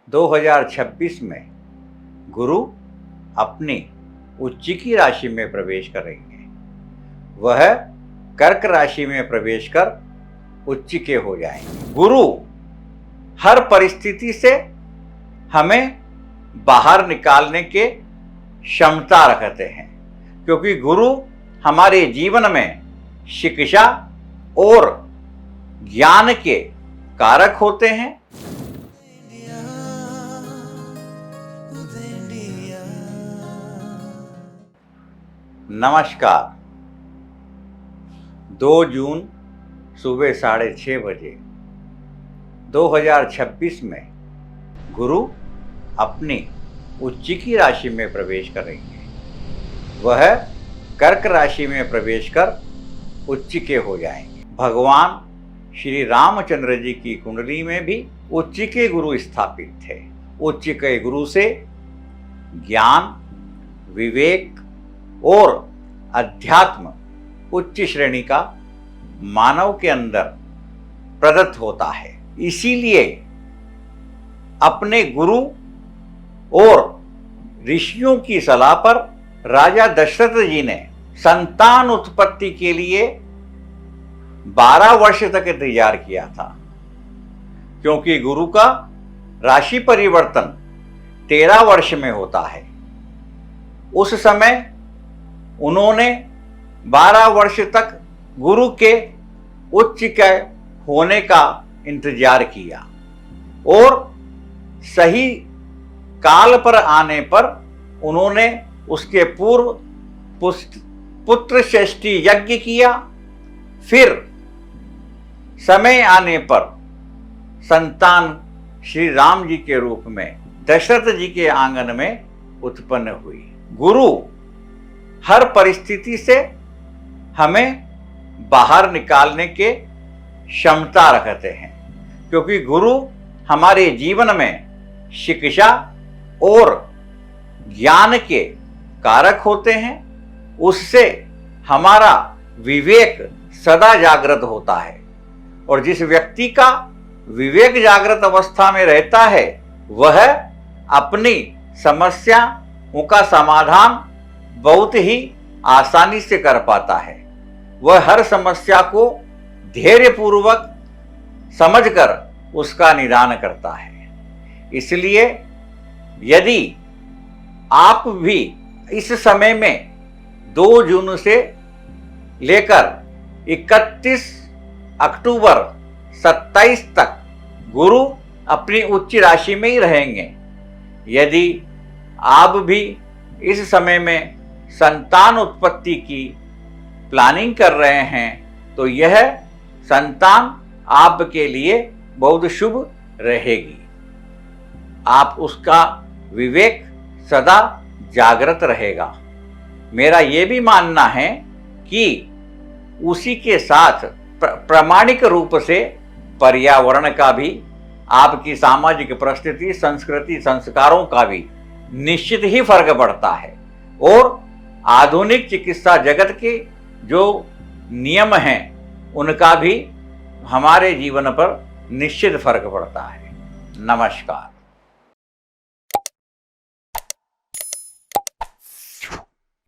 2026 में गुरु अपनी उच्चिकी राशि में प्रवेश करेंगे। वह कर्क राशि में प्रवेश कर उच्चिके हो जाएंगे। गुरु हर परिस्थिति से हमें बाहर निकालने के क्षमता रखते हैं, क्योंकि गुरु हमारे जीवन में शिक्षा और ज्ञान के कारक होते हैं। नमस्कार। 2 जून सुबह 6:30 बजे 2026 में गुरु अपनी उच्चिकी राशि में प्रवेश करेंगे। वह कर्क राशि में प्रवेश कर उच्चिके हो जाएंगे। भगवान श्री रामचंद्र जी की कुंडली में भी उच्चिके गुरु स्थापित थे। उच्चिके गुरु से ज्ञान, विवेक और अध्यात्म उच्च श्रेणी का मानव के अंदर प्रदत्त होता है। इसीलिए अपने गुरु और ऋषियों की सलाह पर राजा दशरथ जी ने संतान उत्पत्ति के लिए 12 वर्ष तक इंतजार किया था, क्योंकि गुरु का राशि परिवर्तन 13 वर्ष में होता है। उस समय उन्होंने 12 वर्ष तक गुरु के उच्चिके होने का इंतजार किया और सही काल पर आने पर उन्होंने उसके पूर्व पुत्र षष्ठी यज्ञ किया। फिर समय आने पर संतान श्री राम जी के रूप में दशरथ जी के आंगन में उत्पन्न हुई। गुरु हर परिस्थिति से हमें बाहर निकालने के क्षमता रखते हैं, क्योंकि गुरु हमारे जीवन में शिक्षा और ज्ञान के कारक होते हैं। उससे हमारा विवेक सदा जागृत होता है, और जिस व्यक्ति का विवेक जागृत अवस्था में रहता है वह अपनी समस्याओं का समाधान बहुत ही आसानी से कर पाता है। वह हर समस्या को धैर्यपूर्वक समझकर उसका निदान करता है। इसलिए यदि आप भी इस समय में 2 जून से लेकर 31 अक्टूबर 27 तक गुरु अपनी उच्च राशि में ही रहेंगे। यदि आप भी इस समय में संतान उत्पत्ति की प्लानिंग कर रहे हैं तो यह संतान आपके लिए बहुत शुभ रहेगी। आप उसका विवेक सदा जागृत रहेगा। मेरा यह भी मानना है कि उसी के साथ प्रामाणिक रूप से पर्यावरण का भी, आपकी सामाजिक परिस्थिति, संस्कृति, संस्कारों का भी निश्चित ही फर्क पड़ता है, और आधुनिक चिकित्सा जगत के जो नियम हैं उनका भी हमारे जीवन पर निश्चित फर्क पड़ता है। नमस्कार।